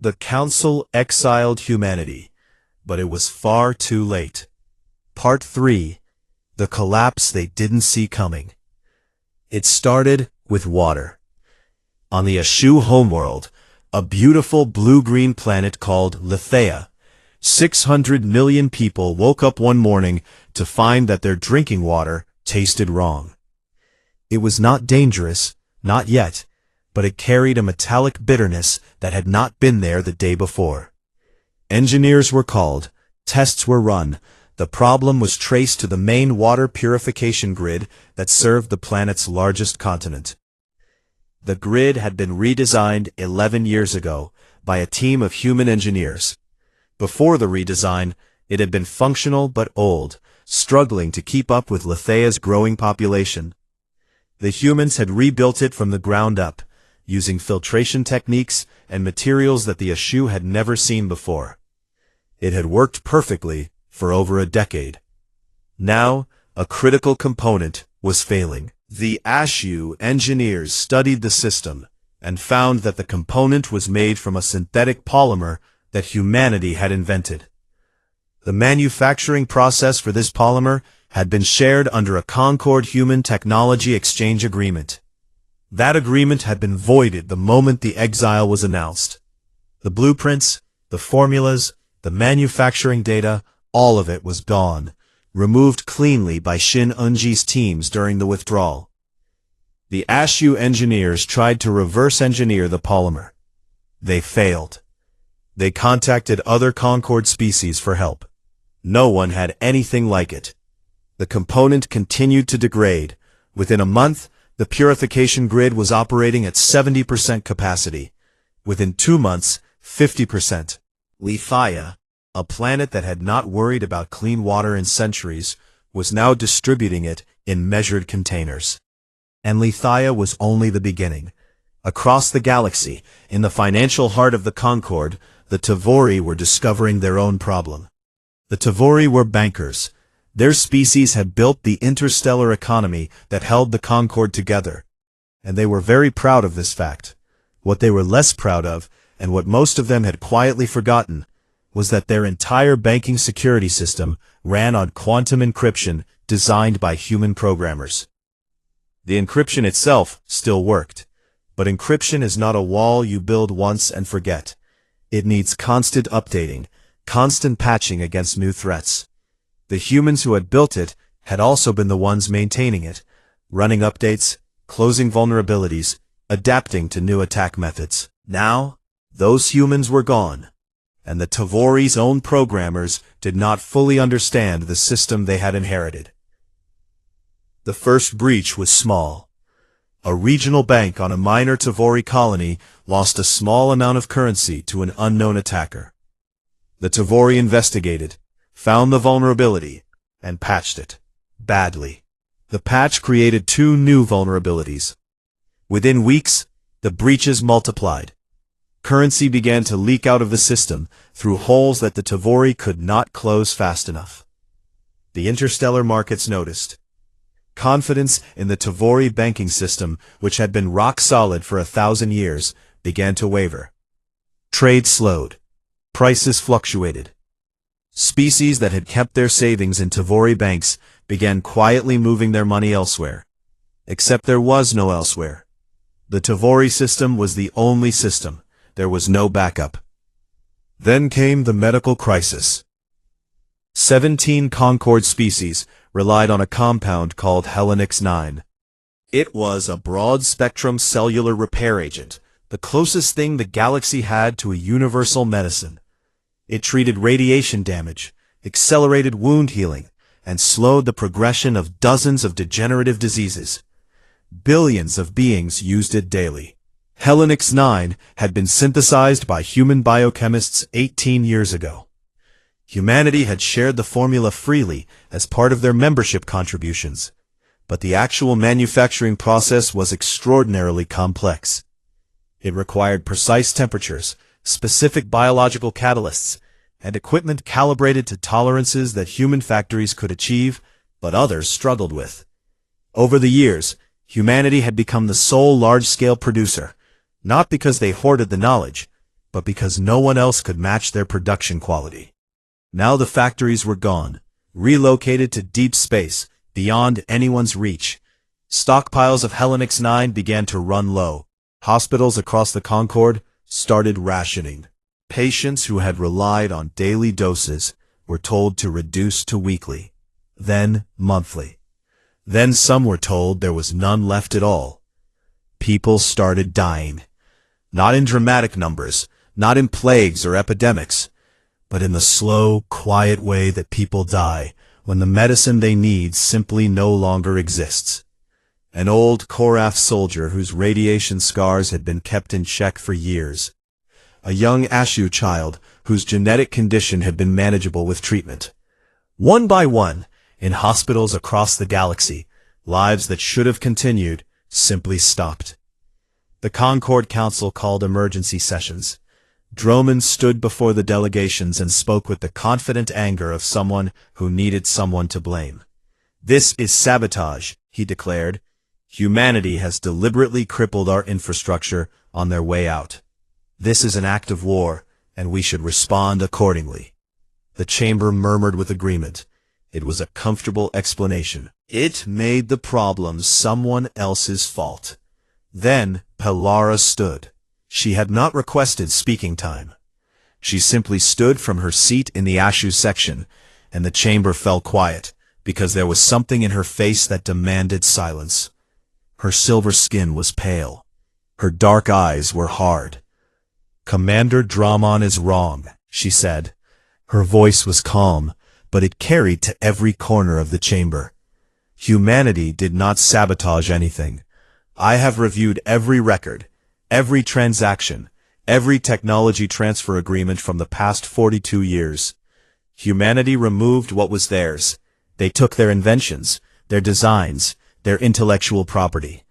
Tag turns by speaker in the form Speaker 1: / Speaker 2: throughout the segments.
Speaker 1: The Council exiled humanity, but it was far too late. Part 3. The Collapse They Didn't See Coming. It started with water. On the HFY homeworld, a beautiful blue-green planet called Lithea, 600 million people woke up one morning to find that their drinking water tasted wrong. It was not dangerous, not yet, but it carried a metallic bitterness that had not been there the day before. Engineers were called, tests were run, the problem was traced to the main water purification grid that served the planet's largest continent. The grid had been redesigned 11 years ago by a team of human engineers. Before the redesign, it had been functional but old, struggling to keep up with Lithea's growing population. The humans had rebuilt it from the ground up, using filtration techniques and materials that the HFY had never seen before. It had worked perfectly for over a decade. Now, a critical component was failing. The HFY engineers studied the system and found that the component was made from a synthetic polymer that humanity had invented. The manufacturing process for this polymer had been shared under a Concord Human Technology Exchange Agreement. That agreement had been voided the moment the exile was announced. The blueprints, the formulas, the manufacturing data, all of it was gone, removed cleanly by Shin Unji's teams during the withdrawal. The HFY engineers tried to reverse engineer the polymer. They failed. They contacted other Concord species for help. No one had anything like it. The component continued to degrade. Within a month, the purification grid was operating at 70% capacity. Within 2 months, 50%. Lithea, a planet that had not worried about clean water in centuries, was now distributing it in measured containers. And Lithea was only the beginning. Across the galaxy, in the financial heart of the Concord, the Tavori were discovering their own problem. The Tavori were bankers. Their species had built the interstellar economy that held the Concord together. And they were very proud of this fact. What they were less proud of, and what most of them had quietly forgotten, was that their entire banking security system ran on quantum encryption designed by human programmers. The encryption itself still worked, but encryption is not a wall you build once and forget. It needs constant updating, constant patching against new threats. The humans who had built it had also been the ones maintaining it, running updates, closing vulnerabilities, adapting to new attack methods. Now, those humans were gone, and the Tavori's own programmers did not fully understand the system they had inherited. The first breach was small. A regional bank on a minor Tavori colony lost a small amount of currency to an unknown attacker. The Tavori investigated, found the vulnerability, and patched it. Badly. The patch created 2 new vulnerabilities. Within weeks, the breaches multiplied. Currency began to leak out of the system through holes that the Tavori could not close fast enough. The interstellar markets noticed. Confidence in the Tavori banking system, which had been rock solid for 1,000 years, began to waver. Trade slowed. Prices fluctuated. Species that had kept their savings in Tavori banks began quietly moving their money elsewhere. Except there was no elsewhere. The Tavori system was the only system. There was no backup. Then came the medical crisis. 17 Concord species relied on a compound called Helenix-9. It was a broad-spectrum cellular repair agent, the closest thing the galaxy had to a universal medicine. It treated radiation damage, accelerated wound healing, and slowed the progression of dozens of degenerative diseases. Billions of beings used it daily. Helenix-9 had been synthesized by human biochemists 18 years ago. Humanity had shared the formula freely as part of their membership contributions, but the actual manufacturing process was extraordinarily complex. It required precise temperatures, specific biological catalysts, and equipment calibrated to tolerances that human factories could achieve, but others struggled with. Over the years, humanity had become the sole large-scale producer, not because they hoarded the knowledge, but because no one else could match their production quality. Now the factories were gone, relocated to deep space, beyond anyone's reach. Stockpiles of Helix 9 began to run low. Hospitals across the Concorde started rationing. Patients who had relied on daily doses were told to reduce to weekly, then monthly. Then some were told there was none left at all. People started dying. Not in dramatic numbers, not in plagues or epidemics, but in the slow, quiet way that people die when the medicine they need simply no longer exists. An old Koraf soldier whose radiation scars had been kept in check for years. A young Ashu child whose genetic condition had been manageable with treatment. One by one, in hospitals across the galaxy, lives that should have continued simply stopped. The Concorde Council called emergency sessions. Droman stood before the delegations and spoke with the confident anger of someone who needed someone to blame. "This is sabotage," he declared. "Humanity has deliberately crippled our infrastructure on their way out. This is an act of war, and we should respond accordingly." The chamber murmured with agreement. It was a comfortable explanation. It made the problem someone else's fault. Then Pelara stood. She had not requested speaking time. She simply stood from her seat in the Ashu section, and the chamber fell quiet, because there was something in her face that demanded silence. Her silver skin was pale. Her dark eyes were hard. "Commander Dramon is wrong," she said. Her voice was calm, but it carried to every corner of the chamber. "Humanity did not sabotage anything. I have reviewed every record, every transaction, every technology transfer agreement from the past 42 years. Humanity removed what was theirs. They took their inventions, their designs, their intellectual property.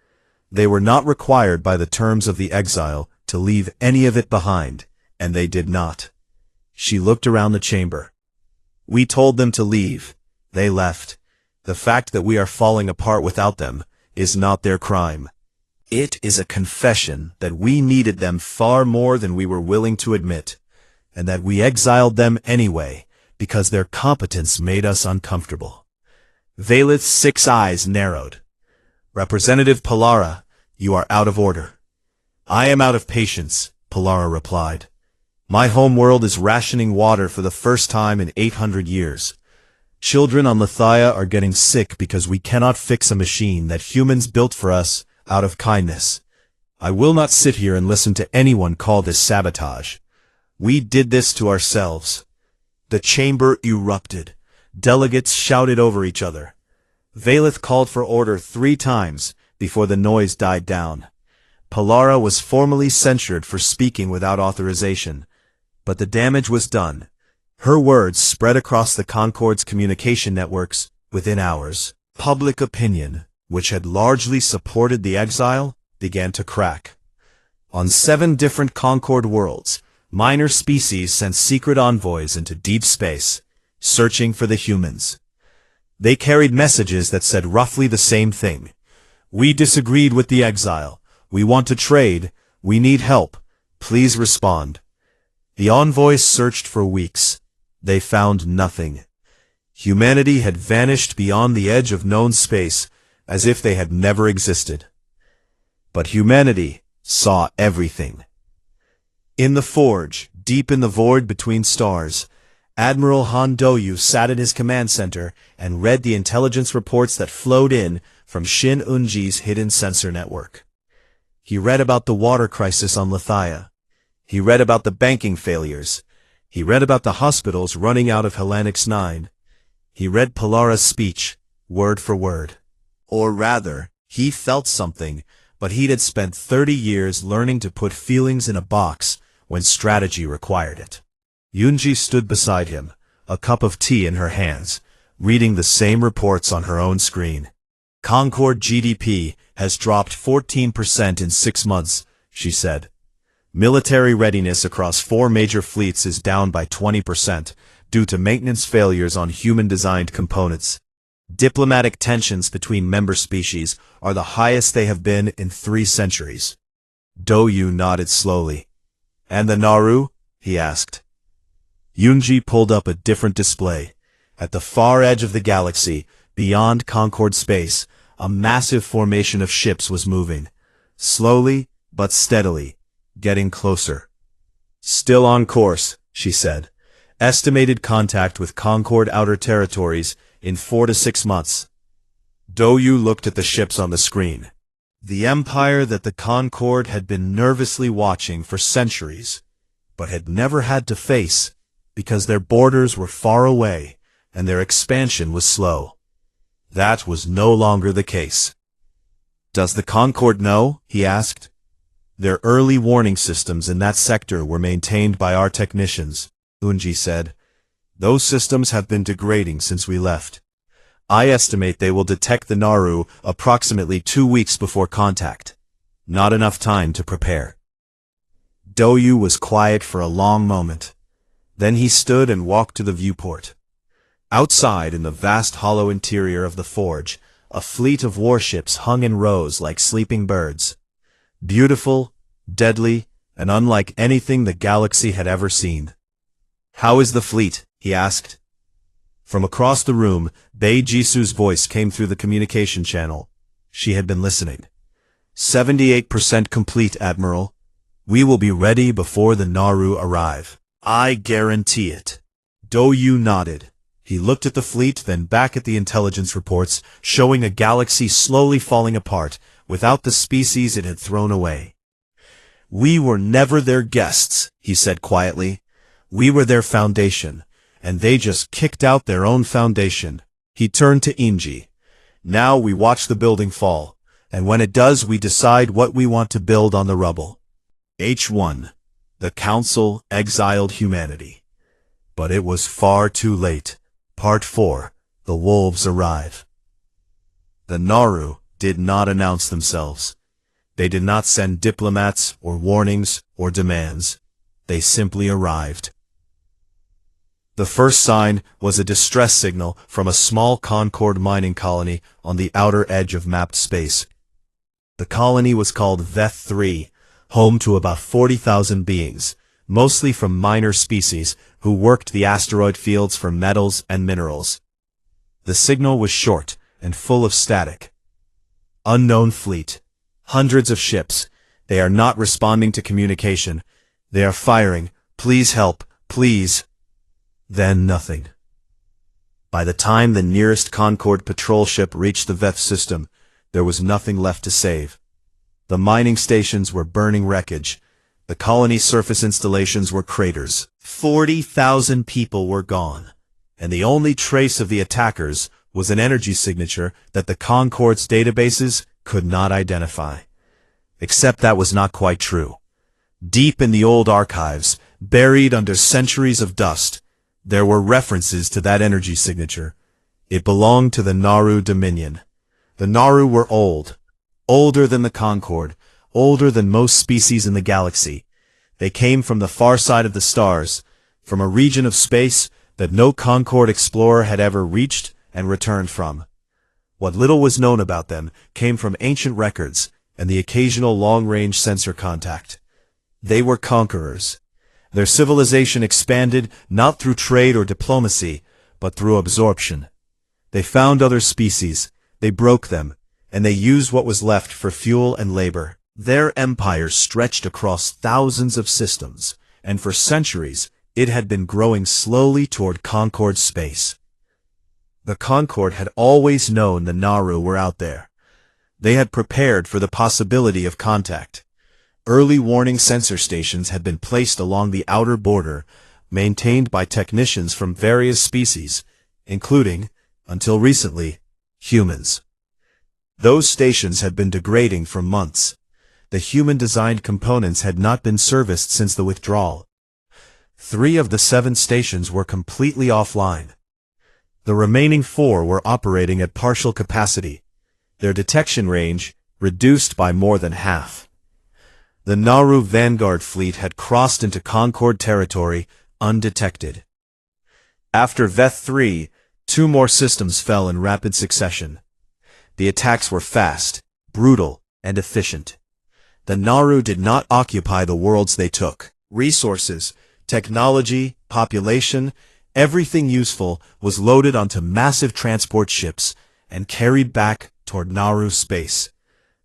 Speaker 1: They were not required by the terms of the exile to leave any of it behind, and they did not." She looked around the chamber. "We told them to leave. They left. The fact that we are falling apart without them is not their crime. It is a confession that we needed them far more than we were willing to admit, and that we exiled them anyway because their competence made us uncomfortable." Valith's 6 eyes narrowed. "Representative Pelara, you are out of order." "I am out of patience," Pelara replied. "My home world is rationing water for the first time in 800 years. Children on Lithia are getting sick because we cannot fix a machine that humans built for us out of kindness. I will not sit here and listen to anyone call this sabotage. We did this to ourselves." The chamber erupted. Delegates shouted over each other. Valith called for order 3 times before the noise died down. Pelara was formally censured for speaking without authorization, but the damage was done. Her words spread across the Concorde's communication networks within hours. Public opinion, which had largely supported the exile, began to crack. On 7 different Concorde worlds, minor species sent secret envoys into deep space, searching for the humans. They carried messages that said roughly the same thing. "We disagreed with the exile. We want to trade. We need help. Please respond." The envoys searched for weeks. They found nothing. Humanity had vanished beyond the edge of known space, as if they had never existed. But humanity saw everything. In the forge, deep in the void between stars, Admiral Han Doyu sat in his command center and read the intelligence reports that flowed in from Shin Unji's hidden sensor network. He read about the water crisis on Lithia. He read about the banking failures. He read about the hospitals running out of Helix 9. He read Pelara's speech, word for word. Or rather, he felt something, but he had spent 30 years learning to put feelings in a box when strategy required it. Yunji stood beside him, a cup of tea in her hands, reading the same reports on her own screen. "Concorde GDP has dropped 14% in 6 months, she said. "Military readiness across 4 major fleets is down by 20% due to maintenance failures on human-designed components. Diplomatic tensions between member species are the highest they have been in 3 centuries. Doyu nodded slowly. And the Naru? He asked. Yunji pulled up a different display. At the far edge of the galaxy, beyond Concord space, a massive formation of ships was moving. Slowly, but steadily, getting closer. Still on course, she said. Estimated contact with Concord outer territories in 4 to 6 months. Doyu looked at the ships on the screen. The empire that the Concord had been nervously watching for centuries, but had never had to face, because their borders were far away and their expansion was slow. That was no longer the case. Does the Concord know? He asked. Their early warning systems in that sector were maintained by our technicians, Unji said. Those systems have been degrading since we left. I estimate they will detect the Naru approximately 2 weeks before contact. Not enough time to prepare. Doyu was quiet for a long moment. Then he stood and walked to the viewport. Outside, in the vast hollow interior of the forge, a fleet of warships hung in rows like sleeping birds. Beautiful, deadly, and unlike anything the galaxy had ever seen. How is the fleet? He asked. From across the room, Bei Jisu's voice came through the communication channel. She had been listening. 78% complete, Admiral. We will be ready before the Naru arrive. I guarantee it. Doyu nodded. He looked at the fleet, then back at the intelligence reports, showing a galaxy slowly falling apart, without the species it had thrown away. We were never their guests, he said quietly. We were their foundation, and they just kicked out their own foundation. He turned to Inji. Now we watch the building fall, and when it does we decide what we want to build on the rubble. H1. The Council exiled humanity. But it was far too late. Part 4. The Wolves Arrive. The Naru did not announce themselves. They did not send diplomats or warnings or demands. They simply arrived. The first sign was a distress signal from a small Concord mining colony on the outer edge of mapped space. The colony was called Veth 3, home to about 40,000 beings, mostly from minor species who worked the asteroid fields for metals and minerals. The signal was short and full of static. Unknown fleet. Hundreds of ships. They are not responding to communication. They are firing. Please help. Please. Then nothing. By the time the nearest Concord patrol ship reached the Veth system, there was nothing left to save. The mining stations were burning wreckage. The colony surface installations were craters. 40,000 people were gone, and the only trace of the attackers was an energy signature that the Concord's databases could not identify. Except that was not quite true. Deep in the old archives, buried under centuries of dust, there were references to that energy signature. It belonged to the Naru Dominion. The Naru were old, older than the Concord, older than most species in the galaxy. They came from the far side of the stars, from a region of space that no Concord explorer had ever reached and returned from. What little was known about them came from ancient records and the occasional long-range sensor contact. They were conquerors. Their civilization expanded not through trade or diplomacy, but through absorption. They found other species, they broke them, and they used what was left for fuel and labor. Their empire stretched across thousands of systems, and for centuries it had been growing slowly toward Concord space. The Concord had always known the Naru were out there. They had prepared for the possibility of contact. Early warning sensor stations had been placed along the outer border, maintained by technicians from various species, including, until recently, humans. Those stations had been degrading for months. The human-designed components had not been serviced since the withdrawal. 3 of the 7 stations were completely offline. The remaining 4 were operating at partial capacity, their detection range reduced by more than half. The Naru Vanguard fleet had crossed into Concord territory undetected. After Veth 3, 2 more systems fell in rapid succession. The attacks were fast, brutal, and efficient. The Naru did not occupy the worlds they took. Resources, technology, population, everything useful was loaded onto massive transport ships and carried back toward Nauru space.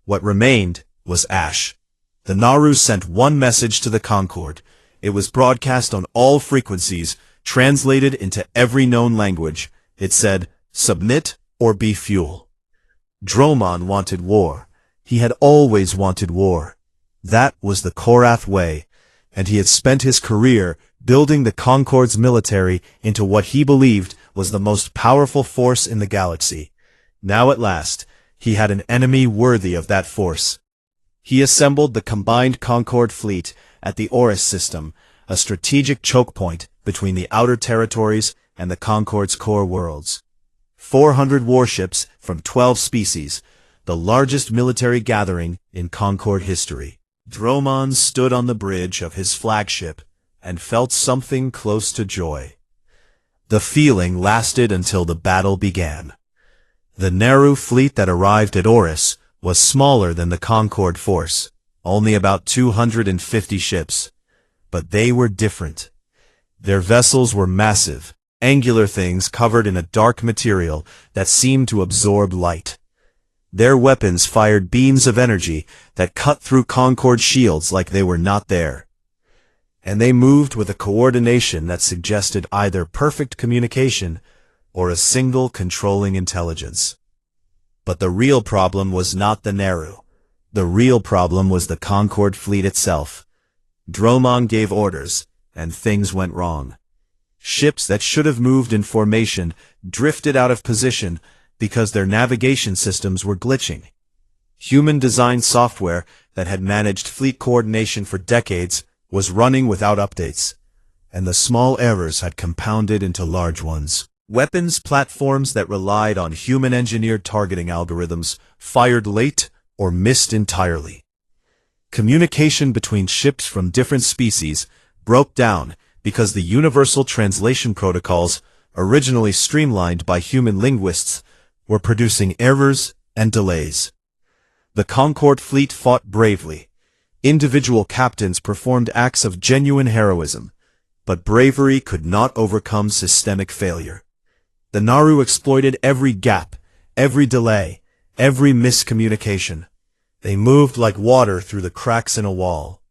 Speaker 1: What remained was ash. The Nauru sent one message to the Concorde. It was broadcast on all frequencies, translated into every known language. It said, "Submit or be fuel." Dromon wanted war. He had always wanted war. That was the Korath way, and he had spent his career building the Concorde's military into what he believed was the most powerful force in the galaxy. Now at last, he had an enemy worthy of that force. He assembled the combined Concorde fleet at the Oris system, a strategic choke point between the outer territories and the Concorde's core worlds. 400 warships from 12 species, the largest military gathering in Concorde history. Dromon stood on the bridge of his flagship and felt something close to joy. The feeling lasted until the battle began. The Nauru fleet that arrived at Oris was smaller than the Concorde force, only about 250 ships. But they were different. Their vessels were massive, angular things covered in a dark material that seemed to absorb light. Their weapons fired beams of energy that cut through Concorde shields like they were not there. And they moved with a coordination that suggested either perfect communication or a single controlling intelligence. But the real problem was not the Nauru. The real problem was the Concorde fleet itself. Dromon gave orders, and things went wrong. Ships that should have moved in formation drifted out of position because their navigation systems were glitching. Human-designed software that had managed fleet coordination for decades was running without updates, and the small errors had compounded into large ones. Weapons platforms that relied on human-engineered targeting algorithms fired late or missed entirely. Communication between ships from different species broke down because the universal translation protocols, originally streamlined by human linguists, were producing errors and delays. The Concorde fleet fought bravely. Individual captains performed acts of genuine heroism, but bravery could not overcome systemic failure. The Nauru exploited every gap, every delay, every miscommunication. They moved like water through the cracks in a wall.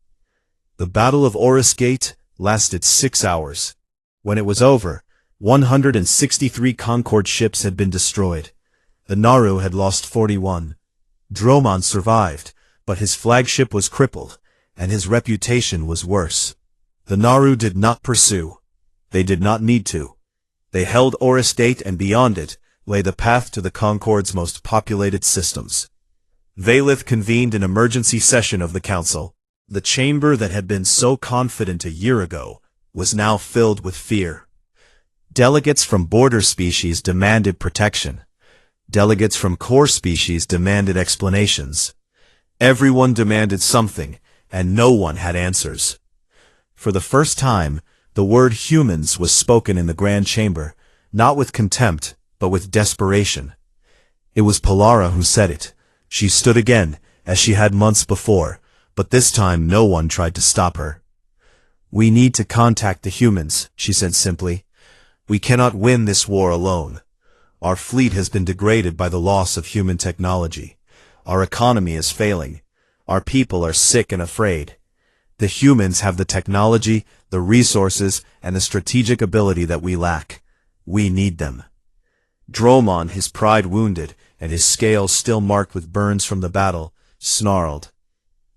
Speaker 1: The Battle of Oris Gate lasted 6 hours. When it was over, 163 Concorde ships had been destroyed. The Nauru had lost 41. Dromon survived, but his flagship was crippled, and his reputation was worse. The Nauru did not pursue. They did not need to. They held Oris Gate, and beyond it lay the path to the Concorde's most populated systems. Valith convened an emergency session of the Council. The chamber that had been so confident a year ago was now filled with fear. Delegates from border species demanded protection. Delegates from core species demanded explanations. Everyone demanded something, and no one had answers. For the first time, the word humans was spoken in the Grand Chamber, not with contempt, but with desperation. It was Polara who said it. She stood again, as she had months before, but this time no one tried to stop her. "We need to contact the humans," she said simply. "We cannot win this war alone. Our fleet has been degraded by the loss of human technology. Our economy is failing. Our people are sick and afraid. The humans have the technology, the resources, and the strategic ability that we lack. We need them." Dromon, his pride wounded, and his scales still marked with burns from the battle, snarled,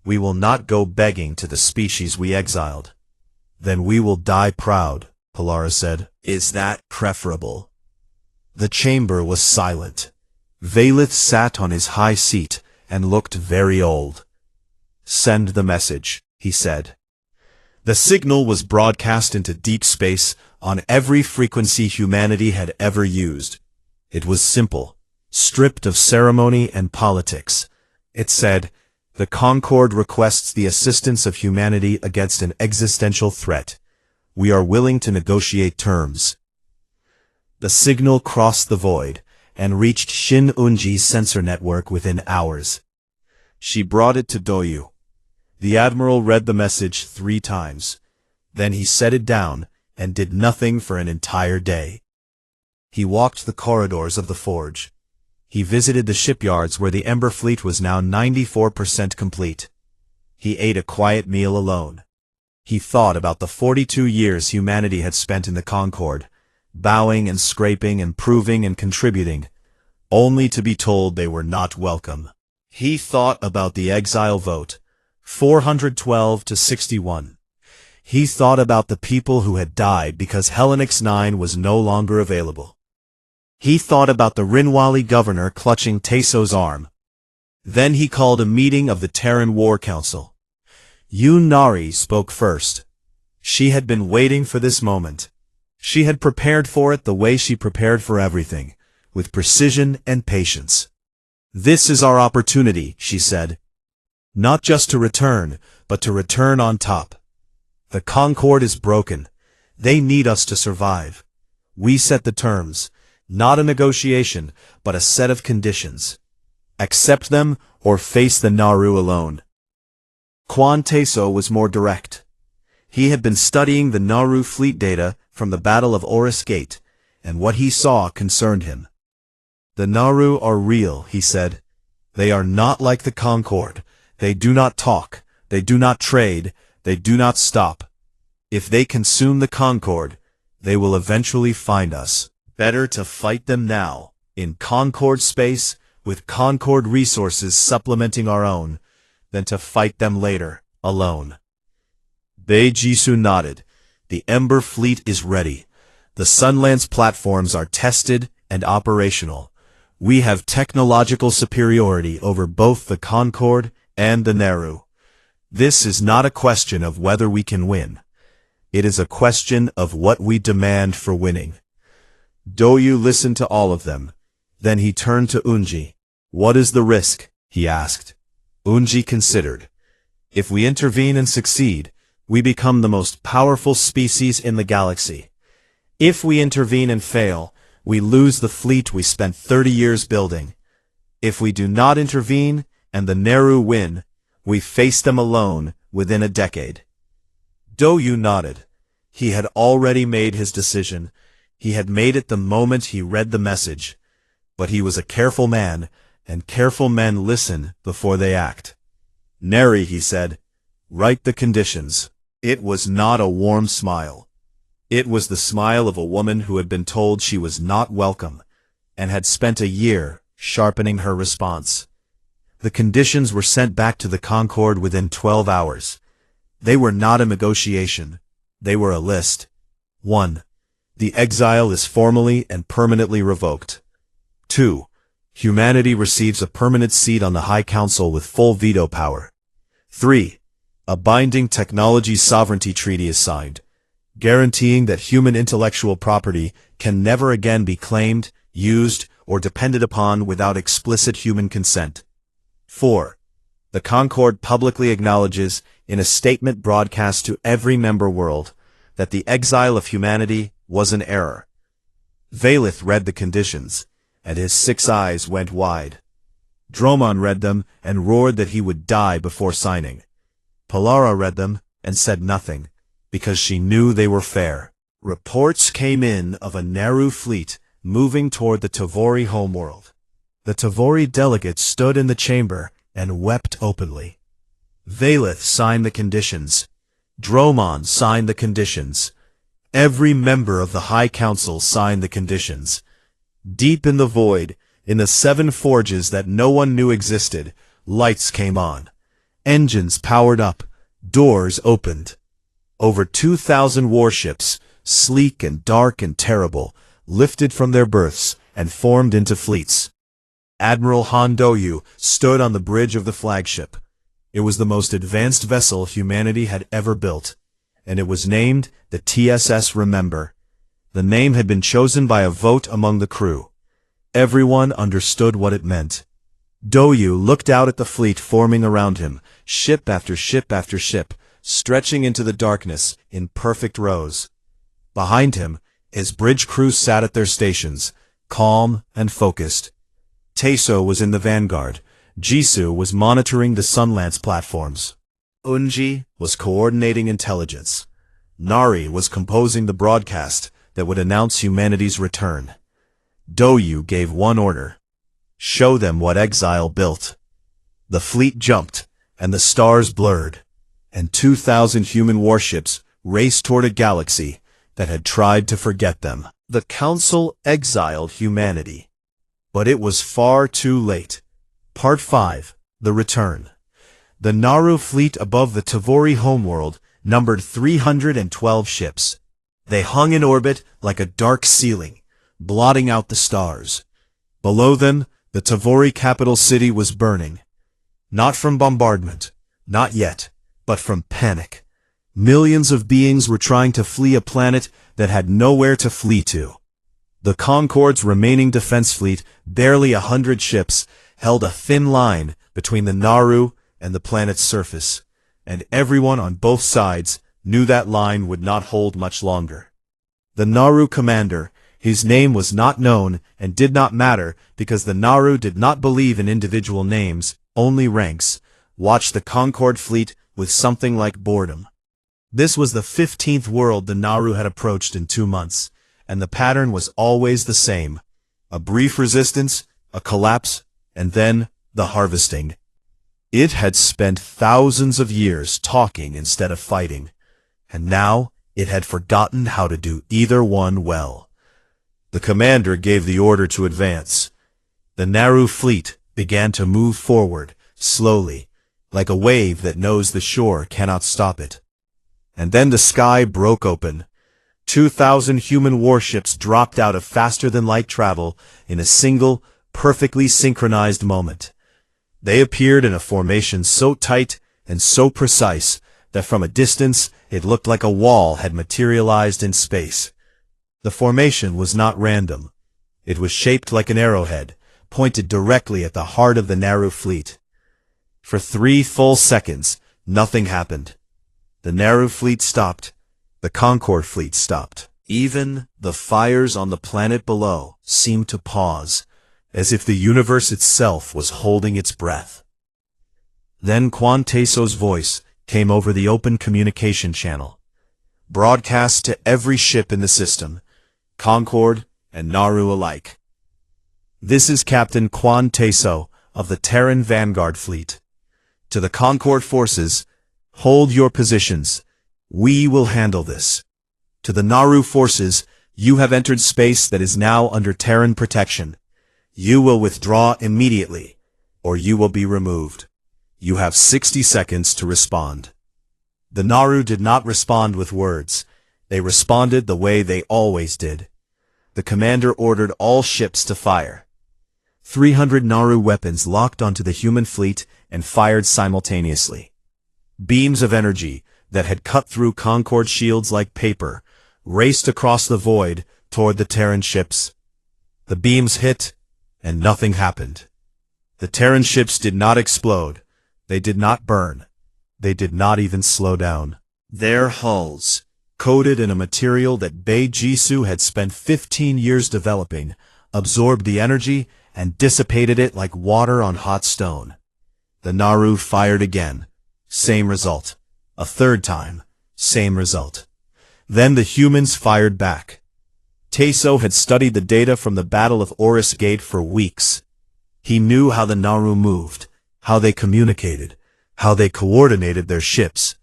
Speaker 1: "We will not go begging to the species we exiled." "Then we will die proud," Polara said. "Is that preferable?" The chamber was silent. Valith sat on his high seat and looked very old. "Send the message," he said. The signal was broadcast into deep space on every frequency humanity had ever used. It was simple, stripped of ceremony and politics. It said, "The Concorde requests the assistance of humanity against an existential threat. We are willing to negotiate terms." The signal crossed the void and reached Shin Unji's sensor network within hours. She brought it to Doyu. The Admiral read the message 3 times. Then he set it down and did nothing for an entire day. He walked the corridors of the forge. He visited the shipyards where the Ember fleet was now 94% complete. He ate a quiet meal alone. He thought about the 42 years humanity had spent in the Concorde, bowing and scraping and proving and contributing, only to be told they were not welcome. He thought about the exile vote, 412 to 61. He thought about the people who had died because Hellenix 9 was no longer available. He thought about the Rinwali governor clutching Teso's arm. Then he called a meeting of the Terran War Council. Yunari spoke first. She had been waiting for this moment. She had prepared for it the way she prepared for everything, with precision and patience. "This is our opportunity," she said. "Not just to return, but to return on top. The Concorde is broken. They need us to survive. We set the terms, not a negotiation, but a set of conditions. Accept them or face the Naru alone." Quan Teso was more direct. He had been studying the Naru fleet data from the Battle of Oris Gate, and what he saw concerned him. "The Naru are real," he said. "They are not like the Concorde. They do not talk. They do not trade. They do not stop. If they consume the Concorde, they will eventually find us. Better to fight them now, in Concorde space, with Concorde resources supplementing our own, than to fight them later, alone." Bei-Jisoo nodded. "The Ember fleet is ready. The Sunlance platforms are tested and operational. We have technological superiority over both the Concorde and the Naru. This is not a question of whether we can win. It is a question of what we demand for winning." Doyu listened to all of them. Then he turned to Unji. "What is the risk?" he asked. Unji considered. "If we intervene and succeed, we become the most powerful species in the galaxy. If we intervene and fail, we lose the fleet we spent 30 years building. If we do not intervene, and the Naru win, we face them alone within a decade." Doyu nodded. He had already made his decision. He had made it the moment he read the message. But he was a careful man, and careful men listen before they act. "Neri," he said, "write the conditions." It was not a warm smile. It was the smile of a woman who had been told she was not welcome, and had spent a year sharpening her response. The conditions were sent back to the Concorde within 12 hours. They were not a negotiation. They were a list. 1. The exile is formally and permanently revoked. 2. Humanity receives a permanent seat on the High Council with full veto power. 3. A binding technology sovereignty treaty is signed, guaranteeing that human intellectual property can never again be claimed, used, or depended upon without explicit human consent. 4. The Concorde publicly acknowledges, in a statement broadcast to every member world, that the exile of humanity was an error. Valith read the conditions, and his 6 eyes went wide. Dromon read them and roared that he would die before signing. Polara read them and said nothing, because she knew they were fair. Reports came in of a Naru fleet moving toward the Tavori homeworld. The Tavori delegates stood in the chamber and wept openly. Valith signed the conditions. Dromon signed the conditions. Every member of the High Council signed the conditions. Deep in the void, in the 7 forges that no one knew existed, lights came on. Engines powered up. Doors opened. Over 2,000 warships, sleek and dark and terrible, lifted from their berths and formed into fleets. Admiral Han Doyu stood on the bridge of the flagship. It was the most advanced vessel humanity had ever built, and it was named the TSS Remember. The name had been chosen by a vote among the crew. Everyone understood what it meant. Doyu looked out at the fleet forming around him, ship after ship after ship, stretching into the darkness in perfect rows. Behind him, his bridge crew sat at their stations, calm and focused. Teso was in the vanguard. Jisoo was monitoring the Sunlance platforms. Unji was coordinating intelligence. Nari was composing the broadcast that would announce humanity's return. Doyu gave one order. Show them what Exile built. The fleet jumped, and the stars blurred, and 2,000 human warships raced toward a galaxy that had tried to forget them. The Council exiled humanity. But it was far too late. Part 5. The Return. The Naru fleet above the Tavori homeworld numbered 312 ships. They hung in orbit like a dark ceiling, blotting out the stars. Below them, the Tavori capital city was burning. Not from bombardment, not yet, but from panic. Millions of beings were trying to flee a planet that had nowhere to flee to. The Concorde's remaining defense fleet, barely 100 ships, held a thin line between the Naru and the planet's surface, and everyone on both sides knew that line would not hold much longer. The Naru commander, his name was not known and did not matter because the Naru did not believe in individual names, only ranks, watched the Concorde fleet with something like boredom. This was the 15th world the Naru had approached in 2 months, and the pattern was always the same. A brief resistance, a collapse, and then the harvesting. It had spent thousands of years talking instead of fighting, and now it had forgotten how to do either one well. The commander gave the order to advance. The Naru fleet began to move forward, slowly, like a wave that knows the shore cannot stop it. And then the sky broke open. 2,000 human warships dropped out of faster-than-light travel in a single, perfectly synchronized moment. They appeared in a formation so tight and so precise that from a distance it looked like a wall had materialized in space. The formation was not random. It was shaped like an arrowhead, pointed directly at the heart of the Naru fleet. For 3 full seconds, nothing happened. The Naru fleet stopped. The Concorde fleet stopped. Even the fires on the planet below seemed to pause, as if the universe itself was holding its breath. Then Quan Teso's voice came over the open communication channel, broadcast to every ship in the system, Concorde and Naru alike. This is Captain Quan Teso of the Terran Vanguard Fleet. To the Concorde forces, hold your positions. We will handle this. To the Naru forces, you have entered space that is now under Terran protection. You will withdraw immediately, or you will be removed. You have 60 seconds to respond. The Naru did not respond with words. They responded the way they always did. The commander ordered all ships to fire. 300 Naru weapons locked onto the human fleet and fired simultaneously. Beams of energy that had cut through Concorde shields like paper raced across the void toward the Terran ships. The beams hit, and nothing happened. The Terran ships did not explode. They did not burn. They did not even slow down. Their hulls, coated in a material that Bei Jisoo had spent 15 years developing, absorbed the energy and dissipated it like water on hot stone. The Naru fired again. Same result. A third time. Same result. Then the humans fired back. Teso had studied the data from the Battle of Oris Gate for weeks. He knew how the Naru moved, how they communicated, how they coordinated their ships.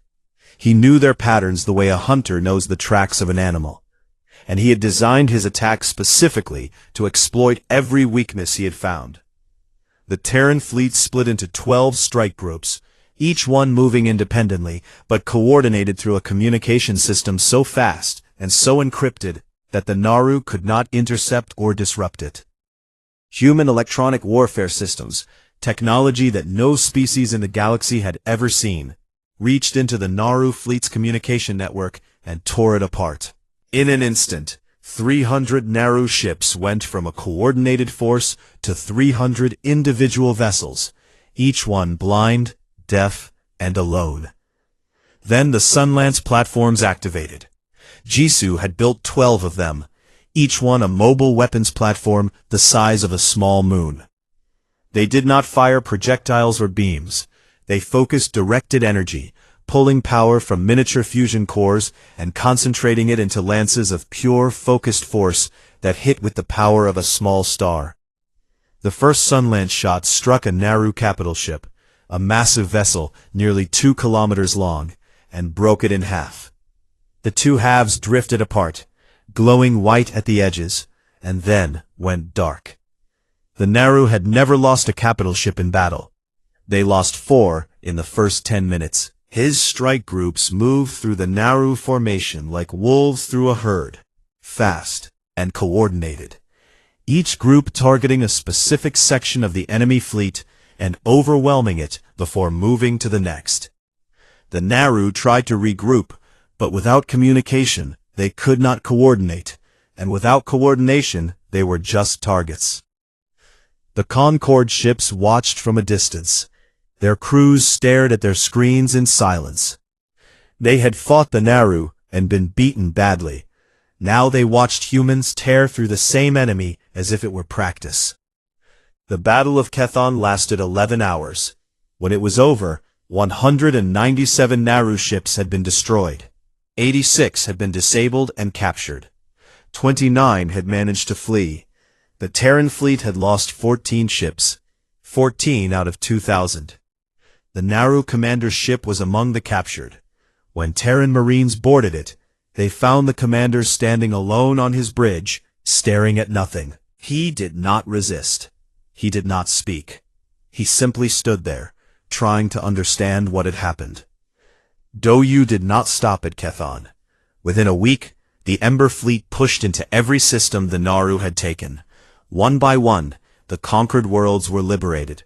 Speaker 1: He knew their patterns the way a hunter knows the tracks of an animal. And he had designed his attack specifically to exploit every weakness he had found. The Terran fleet split into 12 strike groups, each one moving independently, but coordinated through a communication system so fast and so encrypted that the Naru could not intercept or disrupt it. Human electronic warfare systems, technology that no species in the galaxy had ever seen, reached into the Naru fleet's communication network and tore it apart. In an instant, 300 Naru ships went from a coordinated force to 300 individual vessels, each one blind, deaf, and alone. Then the Sunlance platforms activated. Jisoo had built 12 of them, each one a mobile weapons platform the size of a small moon. They did not fire projectiles or beams. They focused directed energy, pulling power from miniature fusion cores and concentrating it into lances of pure, focused force that hit with the power of a small star. The first sunlance shot struck a Naru capital ship, a massive vessel nearly 2 kilometers long, and broke it in half. The two halves drifted apart, glowing white at the edges, and then went dark. The Naru had never lost a capital ship in battle. They lost 4 in the first 10 minutes. His strike groups moved through the Naru formation like wolves through a herd, fast and coordinated, each group targeting a specific section of the enemy fleet and overwhelming it before moving to the next. The Naru tried to regroup, but without communication, they could not coordinate, and without coordination, they were just targets. The Concorde ships watched from a distance. Their crews stared at their screens in silence. They had fought the Naru and been beaten badly. Now they watched humans tear through the same enemy as if it were practice. The Battle of Kethon lasted 11 hours. When it was over, 197 Naru ships had been destroyed. 86 had been disabled and captured. 29 had managed to flee. The Terran fleet had lost 14 ships, 14 out of 2,000. The Naru commander's ship was among the captured. When Terran Marines boarded it, they found the commander standing alone on his bridge, staring at nothing. He did not resist. He did not speak. He simply stood there, trying to understand what had happened. Doyu did not stop at Kethon. Within a week, the Ember fleet pushed into every system the Naru had taken. One by one, the conquered worlds were liberated.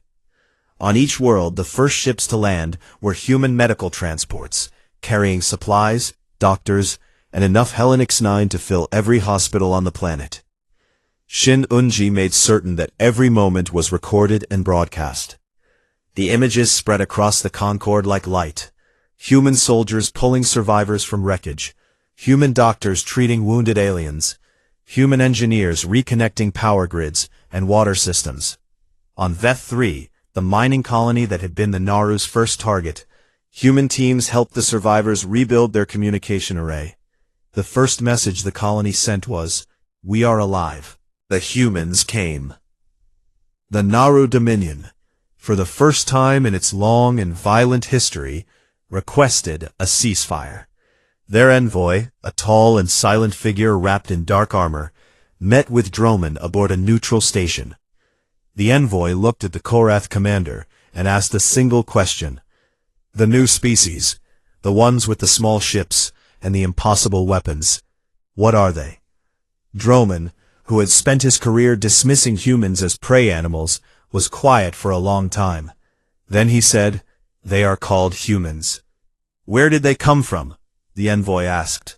Speaker 1: On each world, the first ships to land were human medical transports, carrying supplies, doctors, and enough Hellenics 9 to fill every hospital on the planet. Shin Unji made certain that every moment was recorded and broadcast. The images spread across the Concorde like light. Human soldiers pulling survivors from wreckage, human doctors treating wounded aliens, human engineers reconnecting power grids and water systems. On Veth 3, the mining colony that had been the Naru's first target, human teams helped the survivors rebuild their communication array. The first message the colony sent was, "We are alive. The humans came." The Naru Dominion, for the first time in its long and violent history, requested a ceasefire. Their envoy, a tall and silent figure wrapped in dark armor, met with Droman aboard a neutral station. The envoy looked at the Korath commander and asked a single question. The new species, the ones with the small ships and the impossible weapons, what are they? Droman, who had spent his career dismissing humans as prey animals, was quiet for a long time. Then he said, "They are called humans." "Where did they come from?" the envoy asked.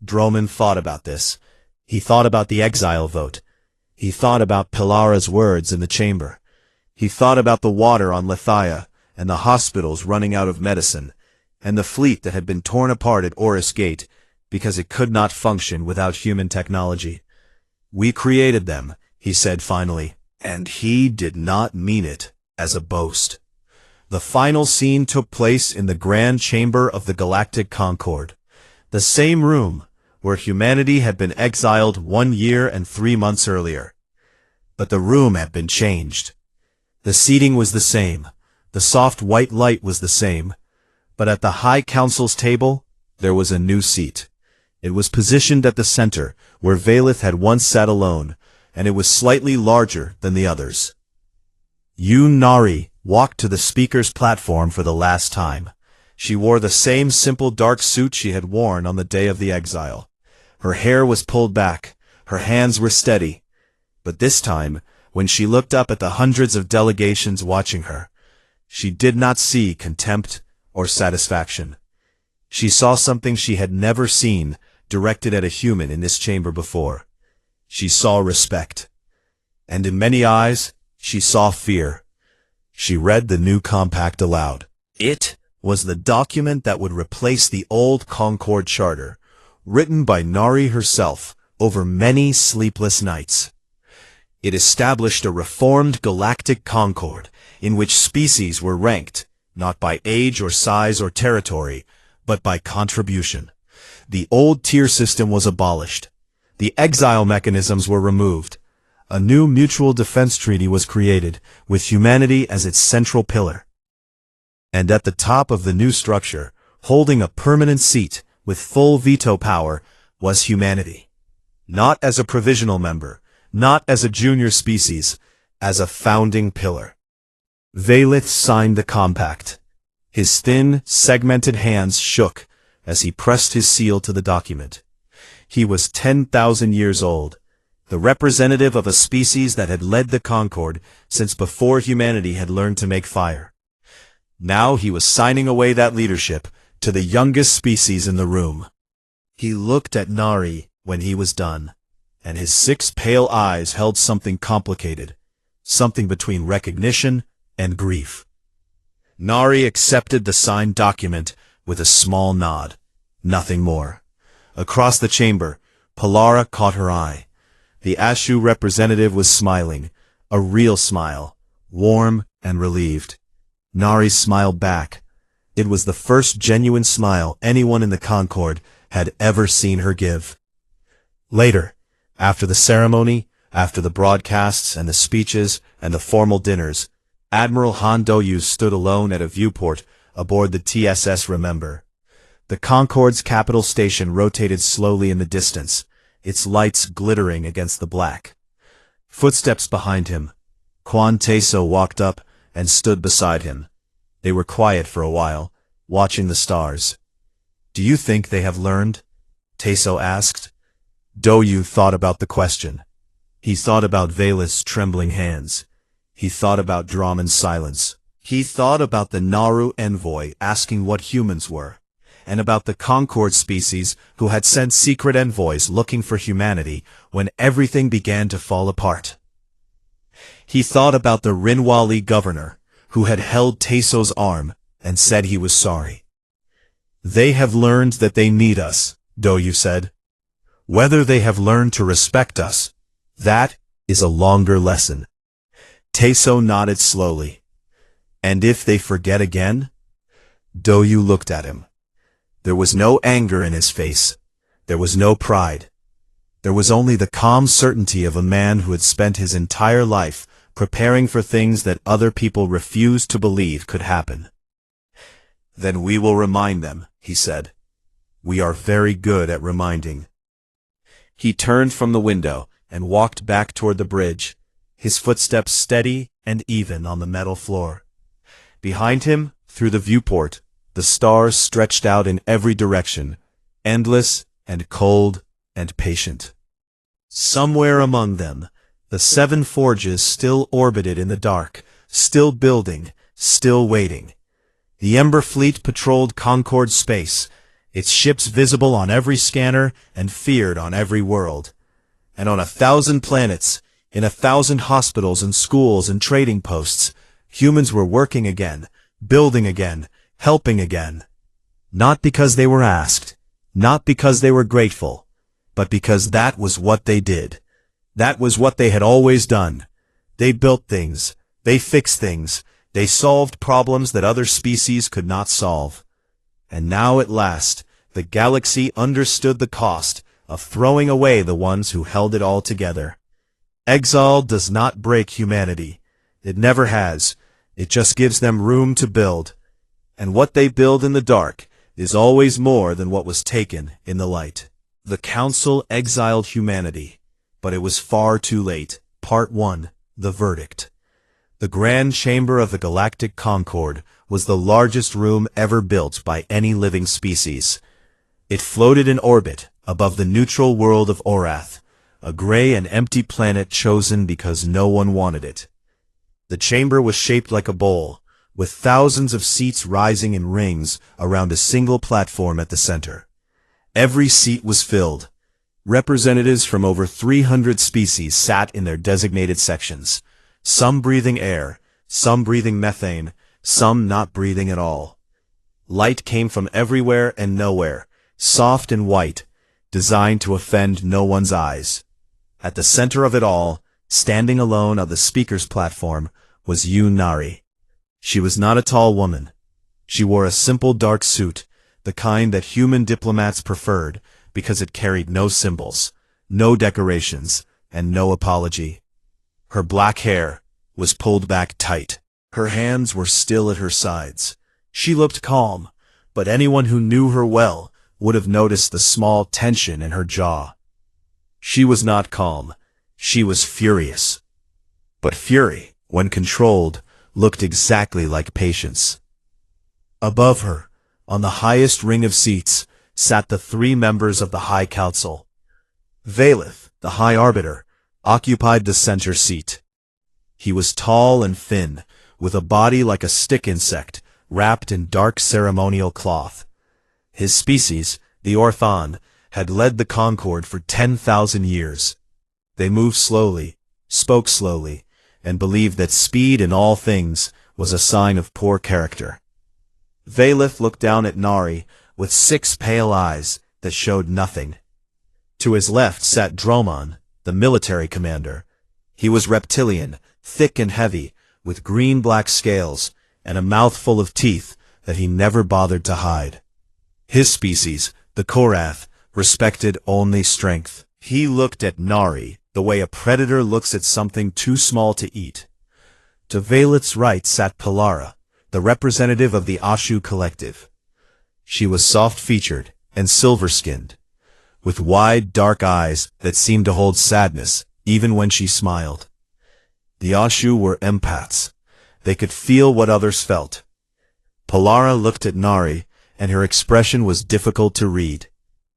Speaker 1: Droman thought about this. He thought about the exile vote. He thought about Pilara's words in the chamber. He thought about the water on Lethia, and the hospitals running out of medicine, and the fleet that had been torn apart at Orus Gate because it could not function without human technology. "We created them," he said finally, and he did not mean it as a boast. The final scene took place in the Grand Chamber of the Galactic Concorde, the same room where humanity had been exiled 1 year and 3 months earlier. But the room had been changed. The seating was the same, the soft white light was the same, but at the High Council's table, there was a new seat. It was positioned at the center, where Valith had once sat alone, and it was slightly larger than the others. Yoon Nari walked to the speaker's platform for the last time. She wore the same simple dark suit she had worn on the day of the exile. Her hair was pulled back, her hands were steady. But this time, when she looked up at the hundreds of delegations watching her, she did not see contempt or satisfaction. She saw something she had never seen directed at a human in this chamber before. She saw respect. And in many eyes, she saw fear. She read the new compact aloud. It was the document that would replace the old Concorde Charter, written by Nari herself over many sleepless nights. It established a reformed galactic Concorde in which species were ranked, not by age or size or territory, but by contribution. The old tier system was abolished. The exile mechanisms were removed. A new mutual defense treaty was created, with humanity as its central pillar. And at the top of the new structure, holding a permanent seat with full veto power, was humanity. Not as a provisional member, not as a junior species, as a founding pillar. Valith signed the compact. His thin, segmented hands shook as he pressed his seal to the document. He was 10,000 years old, the representative of a species that had led the Concord since before humanity had learned to make fire. Now he was signing away that leadership to the youngest species in the room. He looked at Nari when he was done, and his 6 pale eyes held something complicated, something between recognition and grief. Nari accepted the signed document with a small nod, nothing more. Across the chamber, Palara caught her eye. The Ashu representative was smiling, a real smile, warm and relieved. Nari smiled back. It was the first genuine smile anyone in the Concord had ever seen her give. Later, after the ceremony, after the broadcasts and the speeches and the formal dinners, Admiral Han Do-yu stood alone at a viewport aboard the TSS Remember. The Concord's capital station rotated slowly in the distance, its lights glittering against the black. Footsteps behind him. Quan Teso walked up and stood beside him. They were quiet for a while, watching the stars. "Do you think they have learned?" Teso asked. Do-yu thought about the question. He thought about Valith's trembling hands. He thought about Draman's silence. He thought about the Naru envoy asking what humans were, and about the Concord species who had sent secret envoys looking for humanity when everything began to fall apart. He thought about the Rinwali governor, who had held Teso's arm and said he was sorry. "They have learned that they need us," Do-yu said. "Whether they have learned to respect us, that is a longer lesson." Teso nodded slowly. "And if they forget again?" Do-yu looked at him. There was no anger in his face. There was no pride. There was only the calm certainty of a man who had spent his entire life preparing for things that other people refused to believe could happen. "Then we will remind them," he said. "We are very good at reminding." He turned from the window and walked back toward the bridge, his footsteps steady and even on the metal floor. Behind him, through the viewport, the stars stretched out in every direction, endless and cold and patient. Somewhere among them, the 7 forges still orbited in the dark, still building, still waiting. The Ember Fleet patrolled Concord space, its ships visible on every scanner and feared on every world. And on 1,000 planets, in 1,000 hospitals and schools and trading posts, humans were working again, building again, helping again. Not because they were asked, not because they were grateful, but because that was what they did. That was what they had always done. They built things, they fixed things, they solved problems that other species could not solve. And now at last, the galaxy understood the cost of throwing away the ones who held it all together. Exile does not break humanity. It never has. It just gives them room to build. And what they build in the dark is always more than what was taken in the light. The Council exiled humanity, but it was far too late. Part 1. The Verdict. The Grand Chamber of the Galactic Concord was the largest room ever built by any living species. It floated in orbit above the neutral world of Orath, a gray and empty planet chosen because no one wanted it. The chamber was shaped like a bowl, with thousands of seats rising in rings around a single platform at the center. Every seat was filled. Representatives from over 300 species sat in their designated sections, some breathing air, some breathing methane, some not breathing at all. Light came from everywhere and nowhere, soft and white, designed to offend no one's eyes. At the center of it all, standing alone on the speaker's platform, was Nari. She was not a tall woman, She wore a simple dark suit, the kind that human diplomats preferred because it carried no symbols, no decorations, and no apology. Her black hair was pulled back tight. Her hands were still at her sides. She looked calm, but anyone who knew her well would have noticed the small tension in her jaw. She was not calm. She was furious. But fury, when controlled, looked exactly like patience. Above her, on the highest ring of seats, sat the 3 members of the High Council. Valeth, the High Arbiter, occupied the center seat. He was tall and thin, with a body like a stick insect, wrapped in dark ceremonial cloth. His species, the Orthon, had led the Concord for 10,000 years. They moved slowly, spoke slowly, and believed that speed in all things was a sign of poor character. Valeth looked down at Nari with 6 pale eyes that showed nothing. To his left sat Dromon, the military commander. He was reptilian, thick and heavy, with green-black scales and a mouthful of teeth that he never bothered to hide. His species, the Korath, respected only strength. He looked at Nari the way a predator looks at something too small to eat. To Valeth's right sat Pilara, the representative of the Ashu collective. She was soft-featured and silver-skinned, with wide, dark eyes that seemed to hold sadness even when she smiled. The Ashu were empaths. They could feel what others felt. Pilara looked at Nari, and her expression was difficult to read.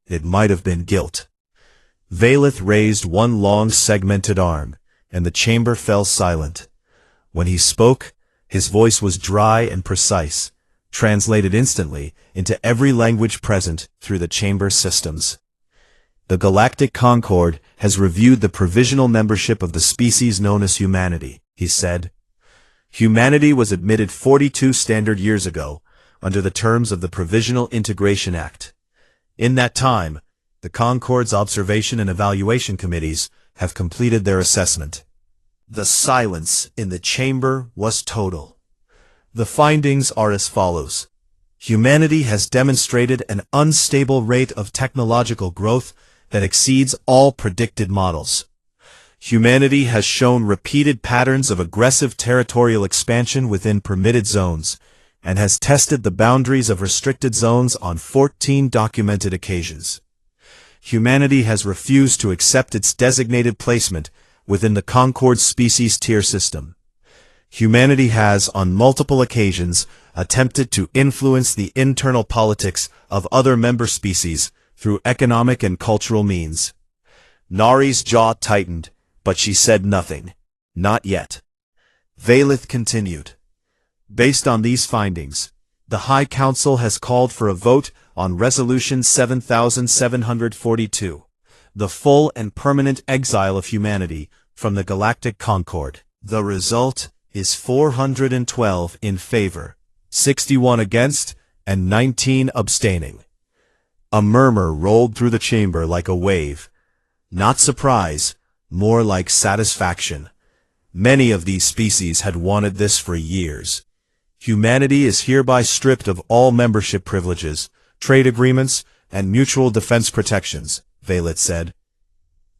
Speaker 1: It might have been guilt. Valeth raised one long segmented arm, and the chamber fell silent. When he spoke, his voice was dry and precise, translated instantly into every language present through the chamber systems. The Galactic Concord has reviewed the provisional membership of the species known as humanity, he said. Humanity was admitted 42 standard years ago, under the terms of the Provisional Integration Act. In that time, the Concord's Observation and Evaluation Committees have completed their assessment. The silence in the chamber was total. The findings are as follows. Humanity has demonstrated an unstable rate of technological growth that exceeds all predicted models. Humanity has shown repeated patterns of aggressive territorial expansion within permitted zones, and has tested the boundaries of restricted zones on 14 documented occasions. Humanity has refused to accept its designated placement within the Concord species tier system. Humanity has, on multiple occasions, attempted to influence the internal politics of other member species through economic and cultural means. Nari's jaw tightened, but she said nothing. Not yet. Valeth continued. Based on these findings, the High Council has called for a vote on Resolution 7742, the full and permanent exile of humanity from the Galactic Concord. The result is 412 in favor, 61 against, and 19 abstaining. A murmur rolled through the chamber like a wave. Not surprise, more like satisfaction. Many of these species had wanted this for years. Humanity is hereby stripped of all membership privileges, trade agreements, and mutual defense protections, Valeth said.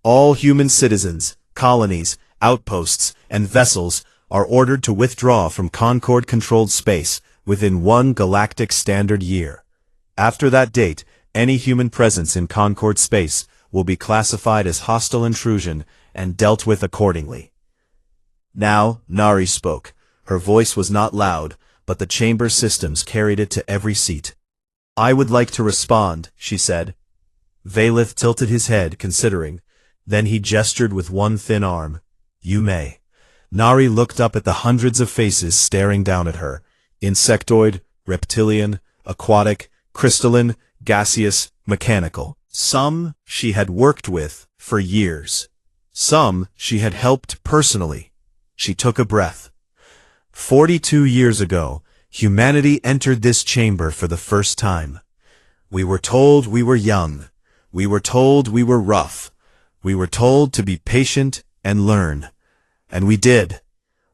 Speaker 1: All human citizens, colonies, outposts, and vessels are ordered to withdraw from Concord-controlled space within 1 galactic standard year. After that date, any human presence in Concord space will be classified as hostile intrusion and dealt with accordingly. Now, Nari spoke. Her voice was not loud, but the chamber systems carried it to every seat. I would like to respond, she said. Valeth tilted his head, considering. Then he gestured with one thin arm. You may. Nari looked up at the hundreds of faces staring down at her. Insectoid, reptilian, aquatic, crystalline, gaseous, mechanical. Some she had worked with for years. Some she had helped personally. She took a breath. 42 years ago, humanity entered this chamber for the first time. We were told we were young. We were told we were rough. We were told to be patient and learn. And we did.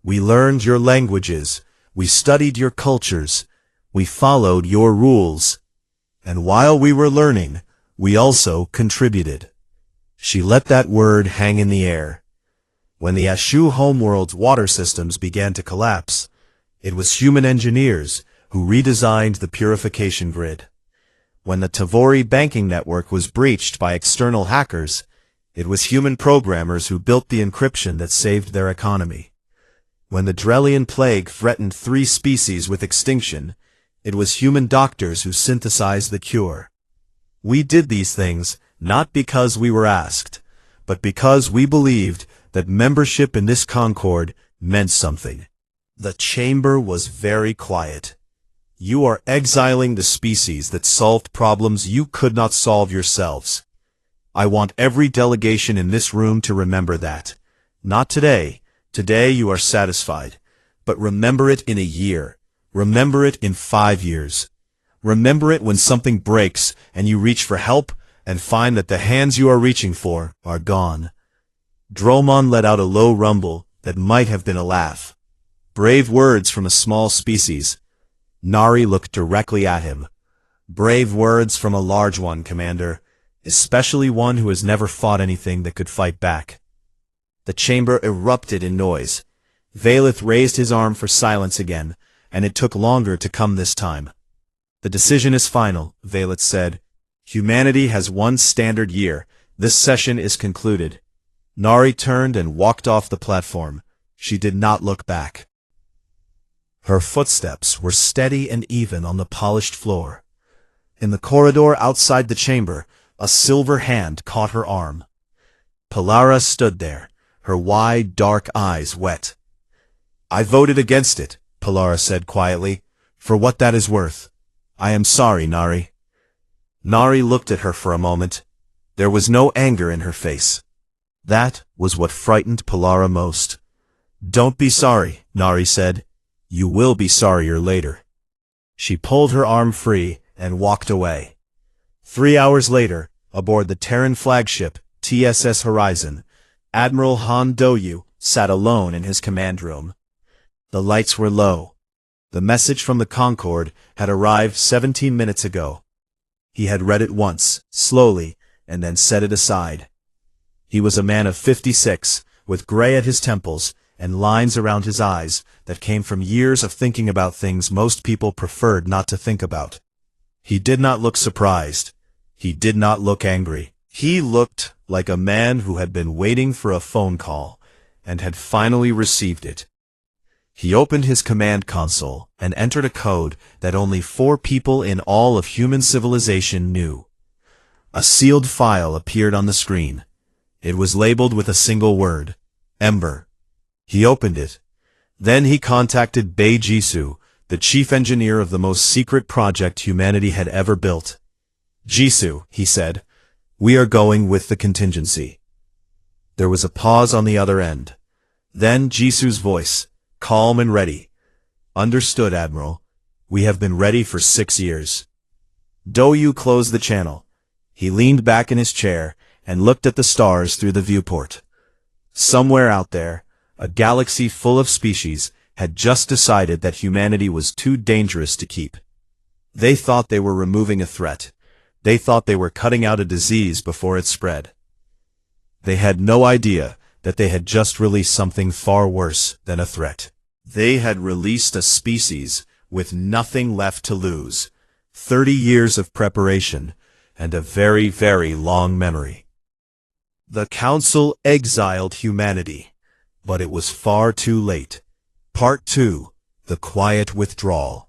Speaker 1: We learned your languages. We studied your cultures. We followed your rules. And while we were learning, we also contributed. She let that word hang in the air. When the Ashu homeworld's water systems began to collapse, it was human engineers who redesigned the purification grid. When the Tavori banking network was breached by external hackers, it was human programmers who built the encryption that saved their economy. When the Drellian plague threatened 3 species with extinction, it was human doctors who synthesized the cure. We did these things not because we were asked, but because we believed that membership in this Concord meant something. The chamber was very quiet. You are exiling the species that solved problems you could not solve yourselves. I want every delegation in this room to remember that. Not today. Today you are satisfied. But remember it in a year. Remember it in 5 years. Remember it when something breaks and you reach for help and find that the hands you are reaching for are gone. Dromon let out a low rumble that might have been a laugh. Brave words from a small species. Nari looked directly at him. Brave words from a large one, Commander, especially one who has never fought anything that could fight back. The chamber erupted in noise. Valeth raised his arm for silence again, and it took longer to come this time. The decision is final, Valeth said. Humanity has 1 standard year. This session is concluded. Nari turned and walked off the platform. She did not look back. Her footsteps were steady and even on the polished floor. In the corridor outside the chamber, a silver hand caught her arm. Palara stood there, her wide, dark eyes wet. I voted against it, Palara said quietly, for what that is worth. I am sorry, Nari. Nari looked at her for a moment. There was no anger in her face. That was what frightened Palara most. Don't be sorry, Nari said. You will be sorrier later. She pulled her arm free and walked away. 3 hours later, aboard the Terran flagship, TSS Horizon, Admiral Han Doyu sat alone in his command room. The lights were low. The message from the Concorde had arrived 17 minutes ago. He had read it once, slowly, and then set it aside. He was a man of 56, with gray at his temples and lines around his eyes that came from years of thinking about things most people preferred not to think about. He did not look surprised. He did not look angry. He looked like a man who had been waiting for a phone call and had finally received it. He opened his command console and entered a code that only 4 people in all of human civilization knew. A sealed file appeared on the screen. It was labeled with a single word, Ember. He opened it. Then he contacted Bei Jisoo, the chief engineer of the most secret project humanity had ever built. Jisoo, he said, we are going with the contingency. There was a pause on the other end. Then Jisoo's voice, calm and ready. Understood, Admiral. We have been ready for 6 years. Doyu closed the channel. He leaned back in his chair and looked at the stars through the viewport. Somewhere out there, a galaxy full of species had just decided that humanity was too dangerous to keep. They thought they were removing a threat. They thought they were cutting out a disease before it spread. They had no idea that they had just released something far worse than a threat. They had released a species with nothing left to lose, 30 years of preparation, and a very, very long memory. The Council exiled humanity, but it was far too late. Part 2, The Quiet Withdrawal.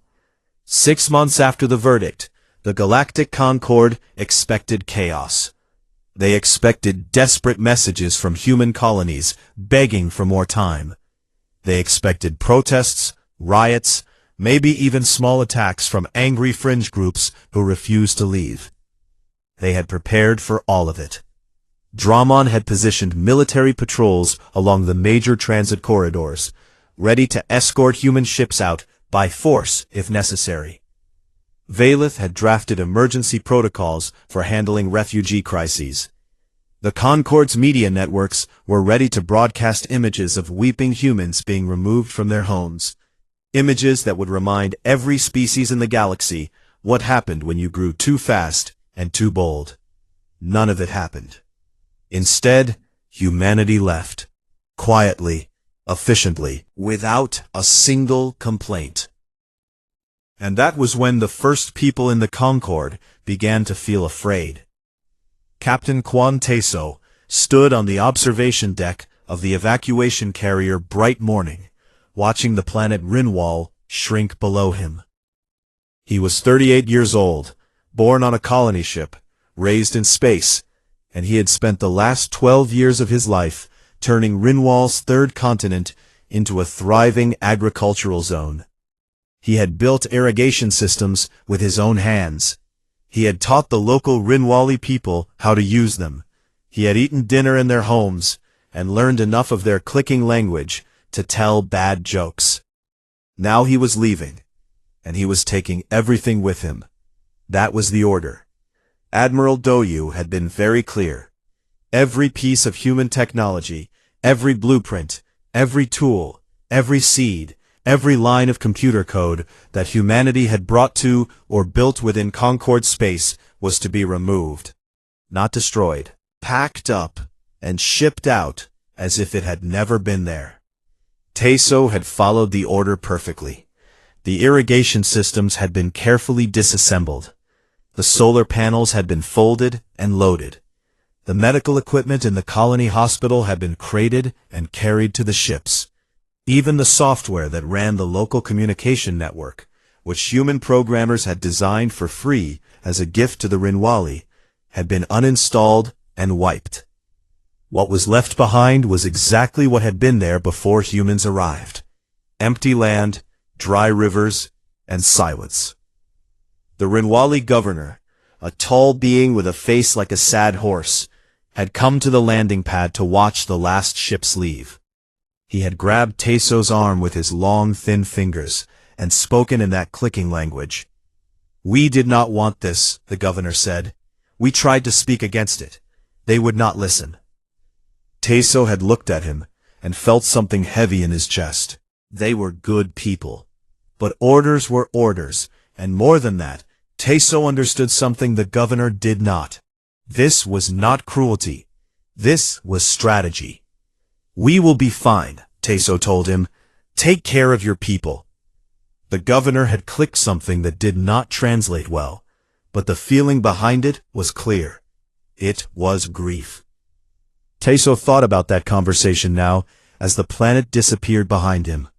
Speaker 1: 6 months after the verdict, the Galactic Concorde expected chaos. They expected desperate messages from human colonies begging for more time. They expected protests, riots, maybe even small attacks from angry fringe groups who refused to leave. They had prepared for all of it. Dramon had positioned military patrols along the major transit corridors, ready to escort human ships out by force if necessary. Valeth had drafted emergency protocols for handling refugee crises. The Concorde's media networks were ready to broadcast images of weeping humans being removed from their homes. Images that would remind every species in the galaxy what happened when you grew too fast and too bold. None of it happened. Instead, humanity left. Quietly, efficiently, without a single complaint. And that was when the first people in the Concorde began to feel afraid. Captain Quan Teso stood on the observation deck of the evacuation carrier Bright Morning, watching the planet Rinwall shrink below him. He was 38 years old, born on a colony ship, raised in space, and he had spent the last 12 years of his life turning Rinwall's third continent into a thriving agricultural zone. He had built irrigation systems with his own hands. He had taught the local Rinwali people how to use them. He had eaten dinner in their homes and learned enough of their clicking language to tell bad jokes. Now he was leaving, and he was taking everything with him. That was the order. Admiral Doyu had been very clear. Every piece of human technology, every blueprint, every tool, every seed, every line of computer code that humanity had brought to or built within Concorde space was to be removed. Not destroyed. Packed up and shipped out as if it had never been there. Teso had followed the order perfectly. The irrigation systems had been carefully disassembled. The solar panels had been folded and loaded. The medical equipment in the colony hospital had been crated and carried to the ships. Even the software that ran the local communication network, which human programmers had designed for free as a gift to the Rinwali, had been uninstalled and wiped. What was left behind was exactly what had been there before humans arrived. Empty land, dry rivers, and silence. The Rinwali governor, a tall being with a face like a sad horse, had come to the landing pad to watch the last ships leave. He had grabbed Teso's arm with his long, thin fingers and spoken in that clicking language. "We did not want this," the governor said. "We tried to speak against it. They would not listen." Teso had looked at him and felt something heavy in his chest. They were good people. But orders were orders, and more than that, Teso understood something the governor did not. This was not cruelty. This was strategy. "We will be fine," Teso told him. "Take care of your people." The governor had clicked something that did not translate well, but the feeling behind it was clear. It was grief. Teso thought about that conversation now as the planet disappeared behind him.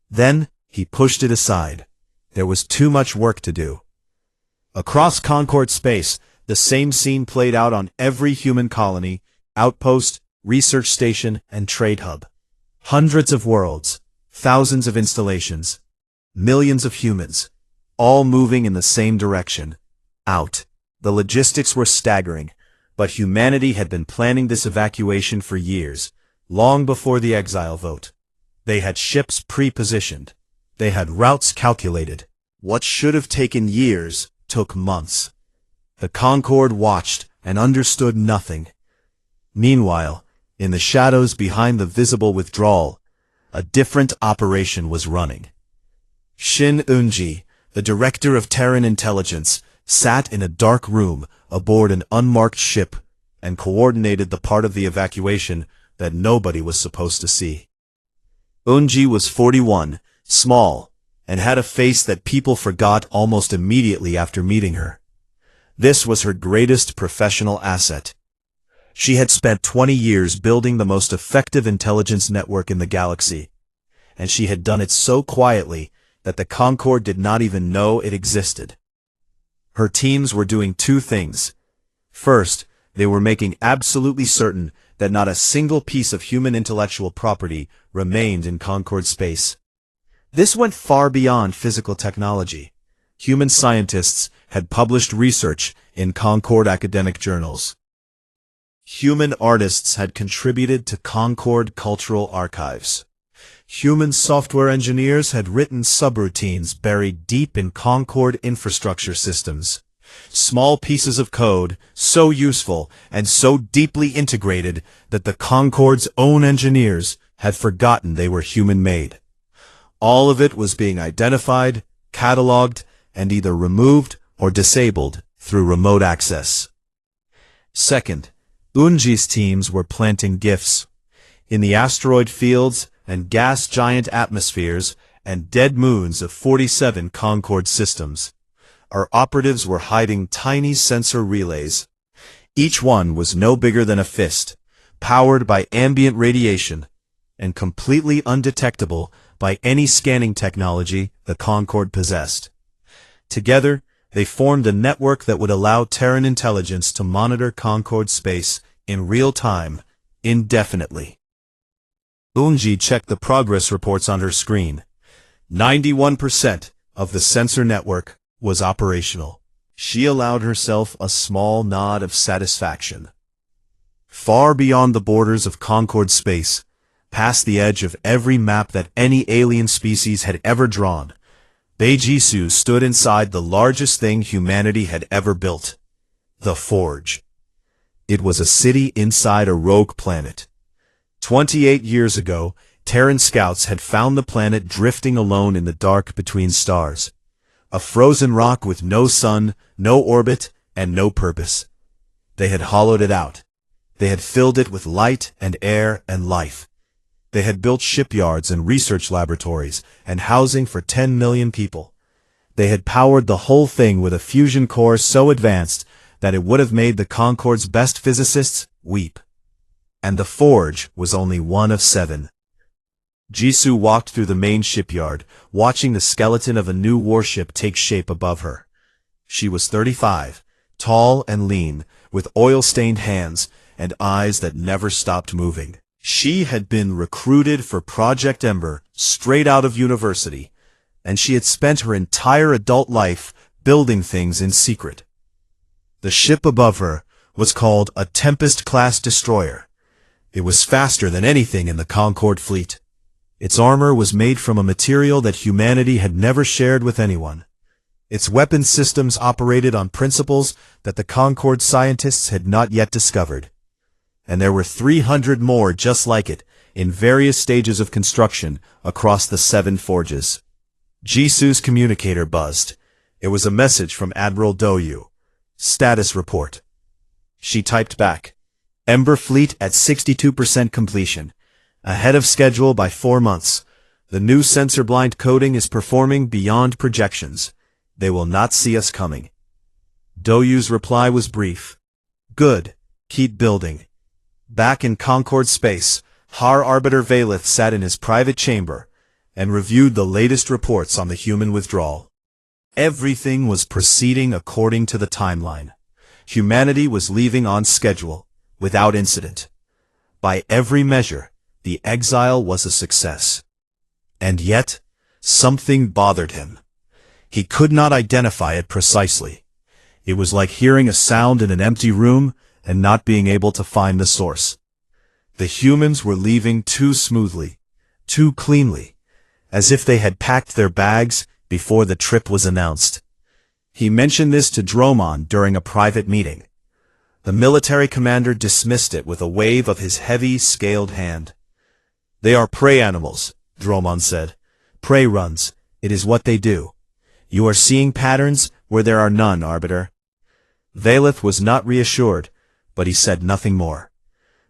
Speaker 1: Then he pushed it aside. There was too much work to do. Across Concorde space, the same scene played out on every human colony, outpost, research station, and trade hub. Hundreds of worlds, thousands of installations, millions of humans, all moving in the same direction. Out. The logistics were staggering, but humanity had been planning this evacuation for years, long before the exile vote. They had ships pre-positioned. They had routes calculated. What should have taken years took months. The Concorde watched and understood nothing. Meanwhile, in the shadows behind the visible withdrawal, a different operation was running. Shin Eunji, the director of Terran intelligence, sat in a dark room aboard an unmarked ship and coordinated the part of the evacuation that nobody was supposed to see. Eunji was 41, small, and had a face that people forgot almost immediately after meeting her. This was her greatest professional asset. She had spent 20 years building the most effective intelligence network in the galaxy, and she had done it so quietly that the Concorde did not even know it existed. Her teams were doing two things. First, they were making absolutely certain that not a single piece of human intellectual property remained in Concorde space. This went far beyond physical technology. Human scientists had published research in Concorde academic journals. Human artists had contributed to Concorde cultural archives. Human software engineers had written subroutines buried deep in Concorde infrastructure systems. Small pieces of code, so useful and so deeply integrated that the Concorde's own engineers had forgotten they were human-made. All of it was being identified, cataloged, and either removed or disabled through remote access. Second, Unji's teams were planting gifts. In the asteroid fields and gas giant atmospheres and dead moons of 47 Concord systems, our operatives were hiding tiny sensor relays. Each one was no bigger than a fist, powered by ambient radiation, and completely undetectable by any scanning technology the Concord possessed. Together, they formed a network that would allow Terran intelligence to monitor Concord space in real time, indefinitely. Unji checked the progress reports on her screen. 91% of the sensor network was operational. She allowed herself a small nod of satisfaction. Far beyond the borders of Concord space, past the edge of every map that any alien species had ever drawn, Beijisu stood inside the largest thing humanity had ever built, the Forge. It was a city inside a rogue planet. 28 years ago, Terran scouts had found the planet drifting alone in the dark between stars. A frozen rock with no sun, no orbit, and no purpose. They had hollowed it out. They had filled it with light and air and life. They had built shipyards and research laboratories and housing for 10 million people. They had powered the whole thing with a fusion core so advanced that it would have made the Concord's best physicists weep. And the Forge was only one of 7. Jisoo walked through the main shipyard, watching the skeleton of a new warship take shape above her. She was 35, tall and lean, with oil-stained hands and eyes that never stopped moving. She had been recruited for Project Ember straight out of university, and she had spent her entire adult life building things in secret. The ship above her was called a Tempest-class destroyer. It was faster than anything in the Concord fleet. Its armor was made from a material that humanity had never shared with anyone. Its weapon systems operated on principles that the Concord scientists had not yet discovered. And there were 300 more just like it, in various stages of construction across the 7 forges. Jisoo's communicator buzzed. It was a message from Admiral Doyu. Status report. She typed back. Ember fleet at 62% completion. Ahead of schedule by 4 months. The new sensor-blind coding is performing beyond projections. They will not see us coming. Doyu's reply was brief. Good. Keep building. Back in Concord space, Har Arbiter Valeth sat in his private chamber and reviewed the latest reports on the human withdrawal. Everything was proceeding according to the timeline. Humanity was leaving on schedule, without incident. By every measure, the exile was a success. And yet, something bothered him. He could not identify it precisely. It was like hearing a sound in an empty room and not being able to find the source. The humans were leaving too smoothly, too cleanly, as if they had packed their bags before the trip was announced. He mentioned this to Dromon during a private meeting. The military commander dismissed it with a wave of his heavy, scaled hand. They are prey animals, Dromon said. Prey runs. It is what they do. You are seeing patterns where there are none, Arbiter. Valeth was not reassured, but he said nothing more.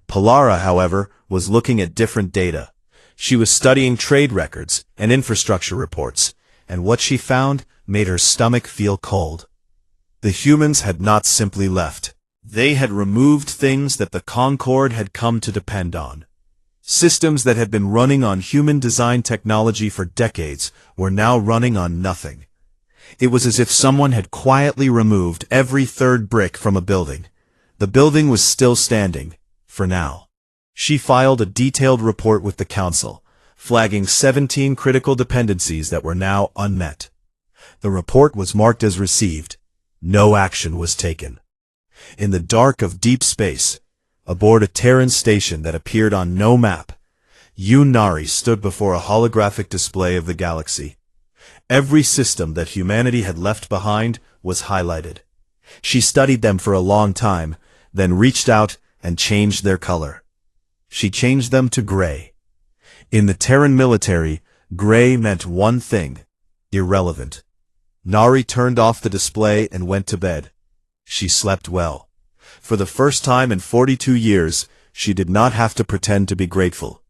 Speaker 1: Polara, however, was looking at different data. She was studying trade records and infrastructure reports, and what she found made her stomach feel cold. The humans had not simply left. They had removed things that the Concord had come to depend on. Systems that had been running on human-designed technology for decades were now running on nothing. It was as if someone had quietly removed every third brick from a building. The building was still standing, for now. She filed a detailed report with the Council, flagging 17 critical dependencies that were now unmet. The report was marked as received. No action was taken. In the dark of deep space, aboard a Terran station that appeared on no map, Yunari stood before a holographic display of the galaxy. Every system that humanity had left behind was highlighted. She studied them for a long time, then reached out and changed their color. She changed them to gray. In the Terran military, Gray meant one thing: irrelevant. Nari turned off the display and went to bed. She slept well. For the first time in 42 years, she did not have to pretend to be grateful.